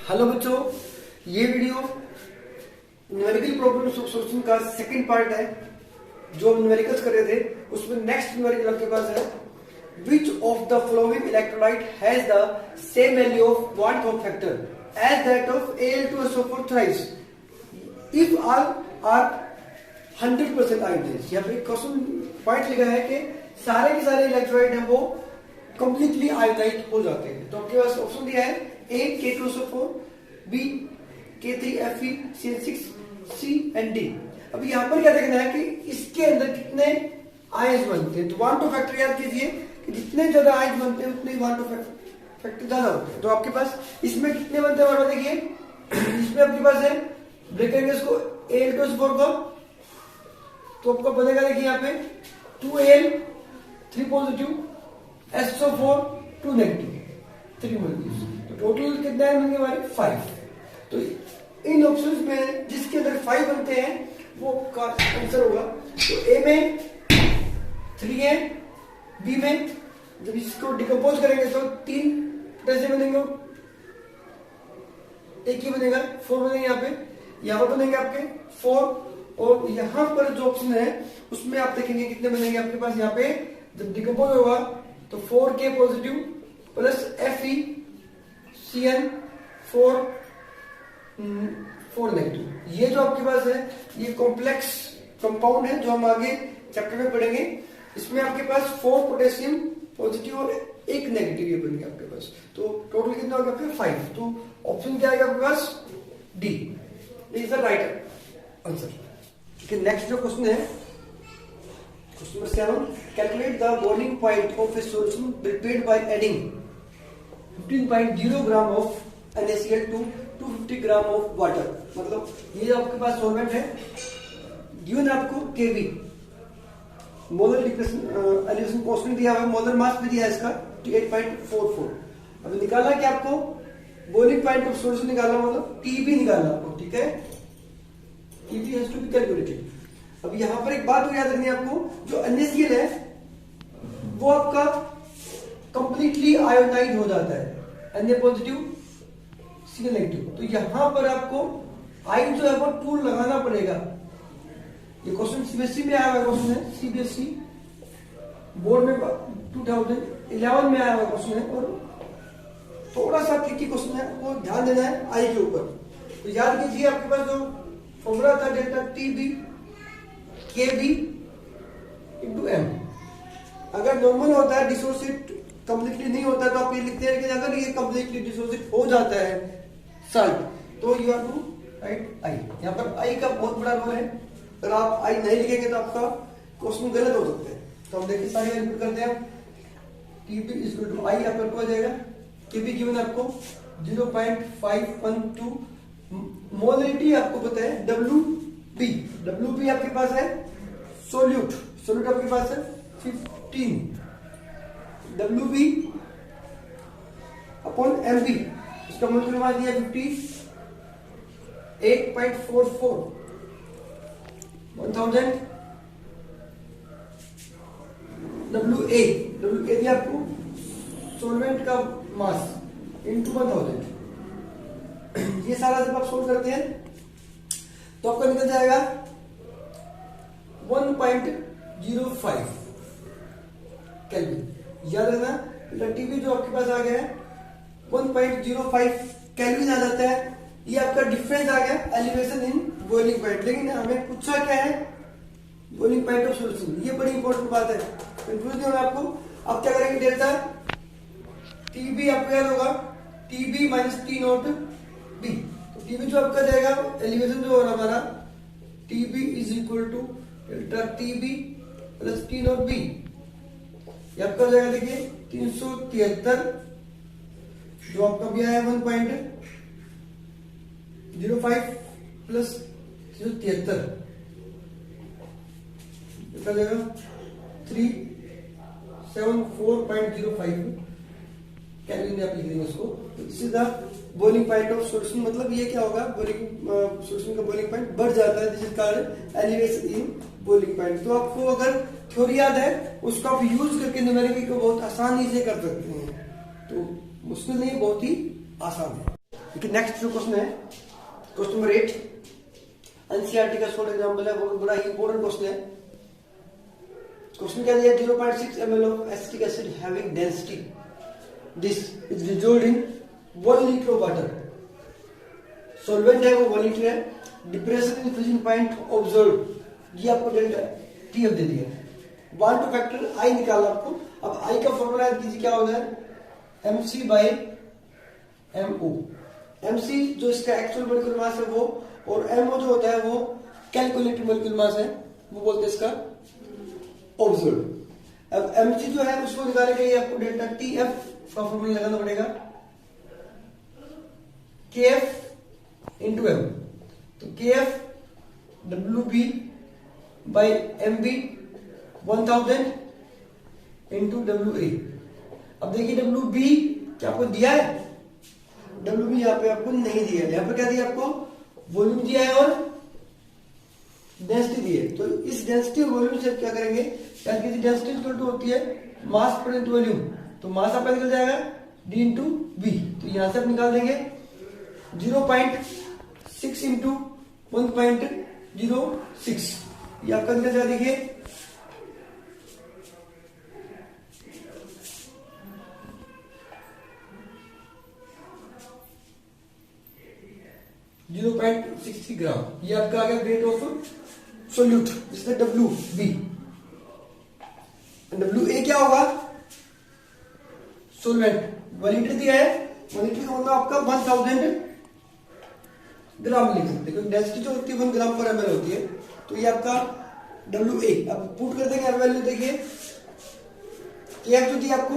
Hello बच्चों, ये video numerical problem solution का सेकंड पार्ट है। जो हम न्यूमेरिकल्स कर रहे थे उसमें नेक्स्ट न्यूमेरिकल आपके पास है, which of the following electrolyte has the same value of one form factor as that of Al2SO4 thrice if all are 100% ionised. यहाँ पे क्वेश्चन पॉइंट लिखा है कि सारे के सारे इलेक्ट्रोलाइट हैं वो कंप्लीटली आयोडाइज्ड हो जाते हैं। तो आपके पास ऑप्शन दिया है A K2SO4, B K3Fe, CN6, C and D। अभी यहाँ पर क्या देखना है कि इसके अंदर कितने आयंस बनते हैं। तो वन टू फैक्टर याद कीजिए कि जितने ज्यादा आयंस बनते हैं उतने वन टू फैक्टर ज्यादा होते हैं। तो आपके पास इसमें कितने बनते हैं देखिए, इसमें आपके पास है ब्रेक करेंगे इसको Al2SO4 को, तो आपको बनेगा देखिए यहाँ पे 2Al 3 positive, SO4 2 negative, 3 positive. तो टोटल कितने बनेंगे हमारे 5। तो इन ऑप्शंस में जिसके अंदर 5 बनते हैं वो का आंसर होगा। तो ए में 3 है, बी में जब इसको डिकम्पोज करेंगे तो 3 कैसे बनेंगे, एक ही बनेगा, 4 बनेंगे यहाँ पर बनेंगे आपके 4। और यहाँ पर जो ऑप्शन है उसमें आप देखेंगे कितने बनेंगे आपके पास। यहाँ पे जब डिकम्पोज होगा तो 4K positive plus Fe CN 4 negative. ये जो आपके पास है ये कॉम्प्लेक्स कंपाउंड है जो हम आगे चैप्टर में पढ़ेंगे। इसमें आपके पास 4 पोटेशियम पॉजिटिव और 1 नेगेटिव ये बनेंगे आपके पास। तो टोटल कितना होगा आपके 5। तो ऑप्शन क्या आएगा आपके पास D is the right answer. Next जो क्वेश्चन है question number 7, calculate the boiling point of a solution prepared by adding 15.0 gram of NaCl to 250 gram of water. मतलब ये जो आपके पास सॉल्वेंट है गिवन आपको Kb मोलर एलिवेशन कांस्टेंट दिया हुआ है, मोलर मास भी दिया है इसका 8.44। अब निकाला कि आपको बॉइलिंग पॉइंट ऑफ सॉल्यूशन निकालना, मतलब Tb निकालना आपको, ठीक है। Tb has to be calculated. अब यहां पर एक बात याद रखनी है आपको, जो NaCl है वो आपका कंप्लीटली आयोनाइज हो जाता है, Na पॉजिटिव Cl नेगेटिव। तो यहां पर आपको आई जो है वो टूल लगाना पड़ेगा। ये क्वेश्चन सीबीएसई में आया हुआ क्वेश्चन है, सीबीएसई बोर्ड में 2011 में आया हुआ क्वेश्चन है और थोड़ा सा ट्रिकी क्वेश्चन है, वो ध्यान देना है आई के ऊपर। तो याद कीजिए आपके पास जो फॉर्मूला था delta Tb Kb into M। अगर नॉर्मल होता है डिसोसिएट कंप्लीटली नहीं होता तो आप ये लिखते हैं कि अगर ये कंप्लीटली डिसोसिएट हो जाता है सॉल्ट तो you have to write i. यहाँ पर आई का बहुत बड़ा रोल है, अगर आप आई नहीं लिखेंगे तो आपका क्वेश्चन गलत हो सकता है। तो हम देखिए सारी रिपीट करते हैं। Tb इक्वल टू आई आपका 2 आ जाएगा, Kb गिवन आपको 0.512, मोलरिटी आपको पता है WB आपके पास है सोल्यूट आपके पास है 15 WB अपॉन MB, इसका मतलब मान दिया 58.44 1000 WA दिया आपको सॉल्वेंट का मास इनटू 1000। ये सारा जब आप सोल्व करते हैं तो आपका निकल जाएगा 1.05 केल्विन। याद रखना Tb जो आपके पास आ गया है 1.05 केल्विन आ जाता है। ये आपका डिफरेंस आ गया एलिवेशन इन बॉइलिंग पॉइंट। लेकिन हमें पूछा क्या है, बॉइलिंग पॉइंट ऑफ सॉल्यूशन। ये बड़ी इंपॉर्टेंट बात है, कंफ्यूज नहीं होगा आपको। अब क्या करेंगे, डेल्टा Tb आपको याद होगा Tb minus T naught B। तो Tb जो आपका जाएगा एलिवेशन जो हो रहा हमारा Tb is equal to delta Tb plus T naught B। ये आपका जाएगा देखिए 373 जो आपका भी आया 1.05 प्लस 373 कितना जाएगा 374.05 कैलोरी में आप लिख देंगे उसको। इसी तरह बॉइलिंग पॉइंट ऑफ सॉल्यूशन, मतलब ये क्या होगा, बॉइलिंग सॉल्यूशन का बॉइलिंग पॉइंट बढ़ जाता है जिसके कारण एलिवेशन इन बॉइलिंग पॉइंट। तो आपको अगर थ्योरी याद है उसको आप यूज करके न्यूमेरिकल को बहुत आसानी से कर सकते हैं। तो मुश्किल नहीं, बहुत ही आसान है। देखिए नेक्स्ट जो क्वेश्चन है, क्वेश्चन नंबर 8, एनसीईआरटी का शॉर्ट एग्जांपल है, बहुत बड़ा ही इंपॉर्टेंट क्वेश्चन है। क्वेश्चन क्या दिया, 0.6 ml of acetic acid having density this is dissolved in 1 litre of water. Solvent है वो 1 लीटर है, depression in freezing point observe, ये आपको डेल्टा टीएफ दे दिया। 1 टू फैक्टर आई निकालना आपको। अब आई का फॉर्मूला याद कीजिए, क्या होता है, mc बाय mo। mc जो इसका एक्चुअल मोलिक्यूलर मास है वो, और mo जो होता है वो कैलकुलेटेड मोलिक्यूलर मास है, वो बोलते हैं इसका ऑब्जर्व। अब mg जो है उसको निकालने के लिए आपको डेल्टा टीएफ का फॉर्मूला लगाना पड़ेगा, kf इंटू m। तो kf wb by mb 1000 into wa। अब देखिए wb क्या आपको दिया है, WB यहाँ पे आपको नहीं दिया है, यहाँ पे क्या दिया आपको, वॉल्यूम दिया है और डेंसिटी दी है। तो इस डेंसिटी और वॉल्यूम से क्या करेंगे, यानी कि डेंसिटी इक्वल टू होती है मास पर इंटू वॉल्यूम, तो मास आपका निकल जाएगा D इंटू बी। तो यहां से आप निकाल देंगे 0.6 इंटू 1.06, ये आपका निकल जाएगा, देखिए 0.60 ग्राम, ये आपका आ गया वेट ऑफ सोल्यूट, जिससे WB। WA क्या होगा, सोलवेंट 1 लीटर दिया है, 1 लीटर का मतलब आपका 1000 ग्राम लिख सकते हैं, डेंसिटी जो होती है 1 ग्राम पर ml होती है। तो ये आपका WA। अब पुट कर देंगे वैल्यू, देखिए KF जो दिया आपको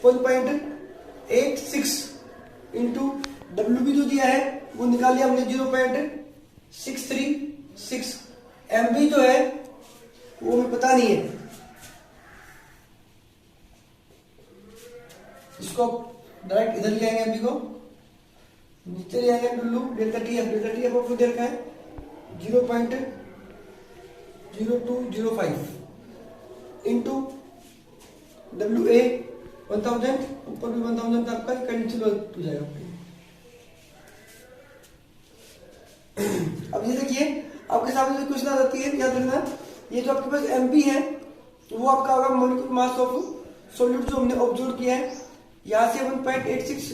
1.86 इंटू WB जो दिया है वो निकाल लिया हमने 0.636। MB जो है वो हमें पता नहीं है, इसको डायरेक्ट इधर ले आएंगे, MB को नीचे ले आएंगे, डेल्टा टी एफ आपको दे रखा है 0.0205 इंटू WA 1000, ऊपर भी 1000 आपका कैंसिल हो जाएगा। अब ये देखिए आपके सामने जो क्वेश्चन आ जाती है, याद रखना, ये जो आपके पास MB है वो आपका होगा मोलिक्यूलर मास ऑफ सॉल्यूट जो हमने ऑब्जर्व किया है। यहाँ से 1.86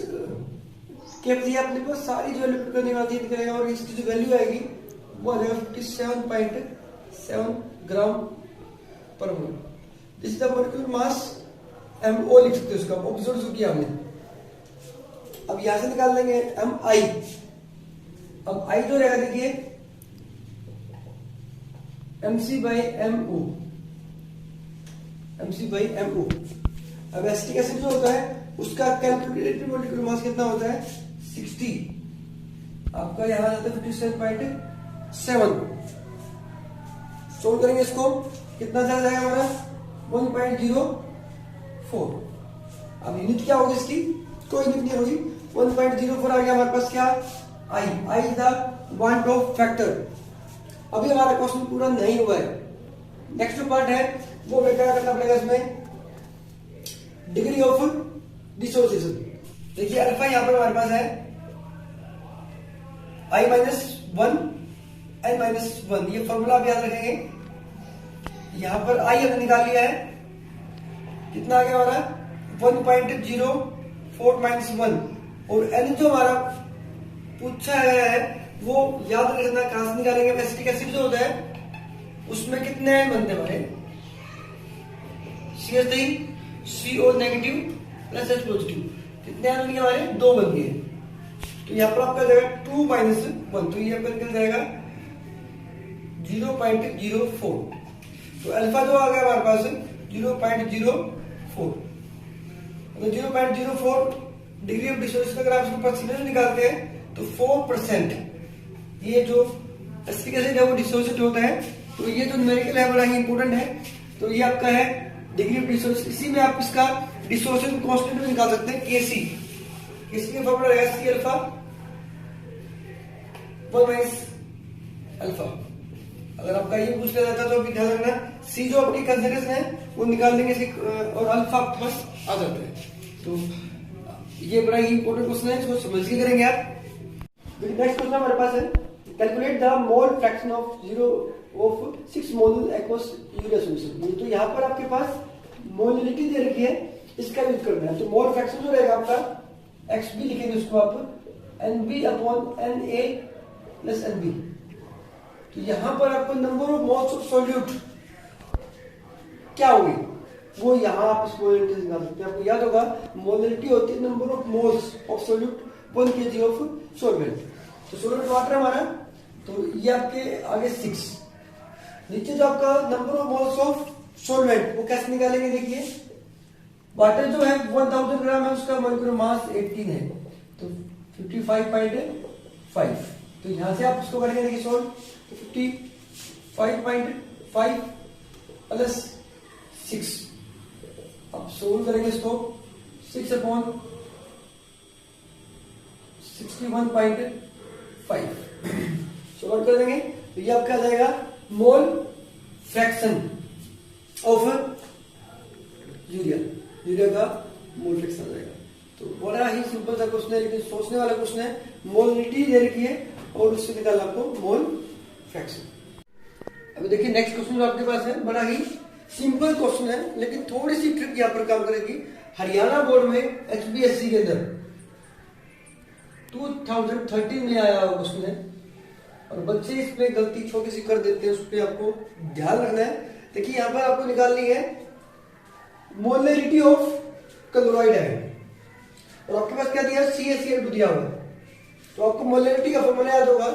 केफ दिया अपने पास, सारी जो वैल्यू करने का करेगा और इसकी जो वैल्यू आएगी वो आ जाएगा 57.7 gram per mole. This is the molecular mass MO लिख सकते हो, उसका ऑब्जर्व जो किया हमने। अब यहां से निकाल लेंगे MI। अब I जो रहेगा देखिए MC by MO, MC by MO। अब एसिटिक एसिड जो होता है उसका कैलकुलेटेड मोलिक्यूलर मास कितना होता है 60, आपका यहां जाता है 57.7। सोल्व करेंगे इसको, कितना चला जाएगा हमारा 1.04। अब यूनिट क्या होगी इसकी, कोई यूनिट नहीं होगी, 1.04 आ गया हमारे पास क्या, I is the want of factor. अभी हमारा क्वेश्चन पूरा नहीं हुआ है, नेक्स्ट जो पार्ट है वो हमें क्या करना पड़ेगा, इसमें डिग्री ऑफ डिसोसिएशन। देखिए अल्फा यहां पर हमारे पास है I-1 N-1, ये फॉर्मूला आप याद रखेंगे। यहां पर I हमने निकाल लिया है, कितना आ गया हमारा 1.04 -1, और N जो हमारा पूछा गया है वो याद रखना, कहां से निकालेंगे, एसिटिक एसिड जो होता है उसमें कितने आयन बनते हैं हमारे, CH3 CO negative plus H positive, कितने आयन बन गए हमारे, 2 बन गए। तो यहां पर आपका जाएगा 2 - 1, तो ये आपका निकल जाएगा 0.04। तो अल्फा जो आ गया हमारे पास 0.04, तो 0.04 डिग्री ऑफ डिसोसिएशन अगर आप इसको परसेंटेज निकालते हैं तो 4%। ये जो एसिटिक एसिड है वो डिसोसिएट होता है, तो ये जो न्यूमेरिकल है बड़ा ही इंपॉर्टेंट है। तो ये आपका है डिग्री ऑफ डिसोसिएशन, इसी में आप इसका डिसोसिएशन कांस्टेंट भी निकाल सकते हैं, Kc। Kc का फॉर्मूला रहेगा C अल्फा 1 - अल्फा। अगर आपका ये पूछ लिया जाता तो अभी ध्यान रखना, C जो अपनी कंसंट्रेशन है वो निकाल देंगे और अल्फा आपके पास आ जाता है। तो ये बड़ा ही इंपॉर्टेंट क्वेश्चन है, इसको समझ के करेंगे आप। नेक्स्ट क्वेश्चन हमारे पास है, calculate the mole fraction of 6 mole aqueous urea solution. तो यहाँ पर आपके पास मोलिटी दे रखी है, इसका यूज करना है। तो मोल फ्रैक्शन जो रहेगा आपका XB लिखेंगे उसको आप NB upon NA plus NB। तो यहां पर आपको number of moles of solute क्या होगी वो यहां आप इस मोलिटी निकाल सकते हैं। आपको याद होगा मोलिटी होती है number of moles of solute 1 kg of solvent. तो सॉल्वेंट वाटर हमारा, तो ये आपके आगे 6, नीचे जो आपका number of moles of solvent वो कैसे निकालेंगे, देखिए वाटर जो है 1000 ग्राम है, उसका मोलिकुलर मास 18 है, तो 55.5। तो यहां से आप इसको करेंगे, देखिए सोल्व, तो 55.5 प्लस 6, अब सोल्व करेंगे इसको 6 अपॉन 61.5 सोल्व कर देंगे। तो ये आपका आ जाएगा मोल फ्रैक्शन ऑफ यूरिया का मोल फ्रैक्शन आ जाएगा। तो बड़ा ही सिंपल सा क्वेश्चन है, लेकिन सोचने वाला क्वेश्चन है। मोलिटी दे रखी है और उससे निकालना आपको मोल फ्रैक्शन। अभी देखिए नेक्स्ट क्वेश्चन जो आपके पास है, बड़ा ही सिंपल क्वेश्चन है, लेकिन थोड़ी सी ट्रिक यहाँ पर काम करेगी। हरियाणा बोर्ड में HBSC के अंदर 2013 में आया हुआ क्वेश्चन है, और बच्चे इसमें गलती छोटी सी कर देते हैं, उस पर आपको ध्यान रखना है। देखिए यहाँ पर आपको निकालनी है मोलरिटी ऑफ क्लोराइड आयन, और आपके पास क्या दिया है, CaCl2 दिया हुआ है। तो आपको मोलरिटी का फॉर्मूला याद होगा,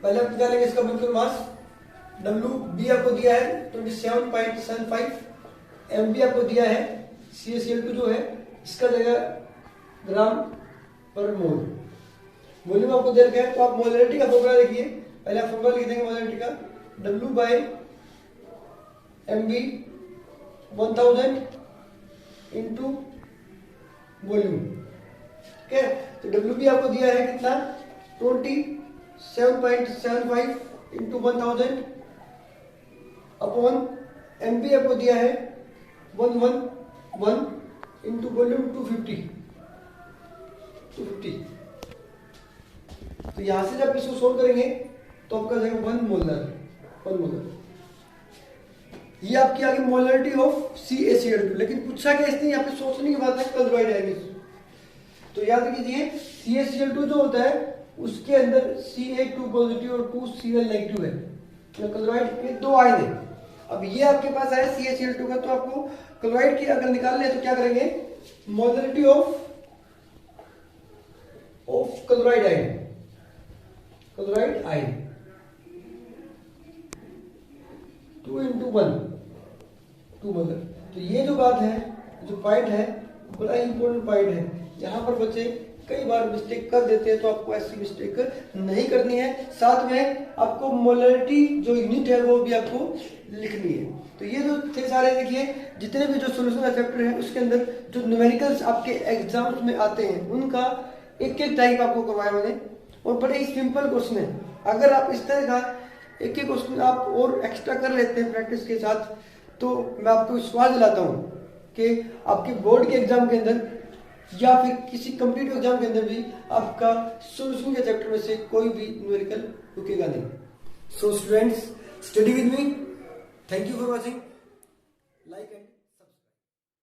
पहले आप निकालेंगे इसका मोलिकुलर मास। WB आपको दिया है 27.75, MB आपको दिया है, CaCl2 जो है इसका देगा ग्राम पर मोल, वॉल्यूम आपको दे रखा है। तो आप मोलरिटी का फॉर्मूला देखिए, पहले आप फॉर्मूला लिख देंगे मोलरिटी का, W/MB 1000 इंटू वॉल्यूम, ठीक है। तो WB आपको दिया है कितना, 27.75 इंटू 1000 अपॉन MB आपको दिया है 111 इंटू वॉल्यूम 250। तो यहां से जब इसको सोल्व करेंगे तो आपका जाएगा 1 मोलर। ये आपकी आगे मोलरिटी ऑफ CaCl2। लेकिन पूछा क्या इसने, यहाँ पे सोचने की बात है क्लोराइड आयन। तो याद कीजिए CaCl2 जो होता है उसके अंदर Ca2 पॉजिटिव और 2Cl नेगेटिव है, तो क्लोराइड के 2 आयन है। अब ये आपके पास है CaCl2 का, तो आपको क्लोराइड की अगर निकालने तो क्या करेंगे, molarity of chloride ion 2 into 1 2 molar. तो ये जो बात है, जो पॉइंट है, बड़ा इंपॉर्टेंट पॉइंट है। यहाँ पर बच्चे कई बार मिस्टेक कर देते हैं, तो आपको ऐसी मिस्टेक नहीं करनी है। साथ में आपको मोलरिटी जो यूनिट है वो भी आपको लिखनी है। तो ये जो थे सारे, देखिए जितने भी जो सॉल्यूशन चैप्टर है उसके अंदर जो न्यूमेरिकल्स आपके एग्जाम्स में आते हैं उनका एक टाइप आपको करवाया मैंने, और बड़े ही सिंपल क्वेश्चन है। अगर आप इस तरह का एक क्वेश्चन आप और एक्स्ट्रा कर लेते हैं प्रैक्टिस के साथ, तो मैं आपको विश्वास दिलाता हूं कि आपके बोर्ड के एग्जाम के अंदर या फिर किसी कम्पिटिटिव एग्जाम के अंदर भी आपका सॉल्यूशन के चैप्टर में से कोई भी न्यूमेरिकल रुकेगा नहीं। So students, study with me. Thank you for watching. Like and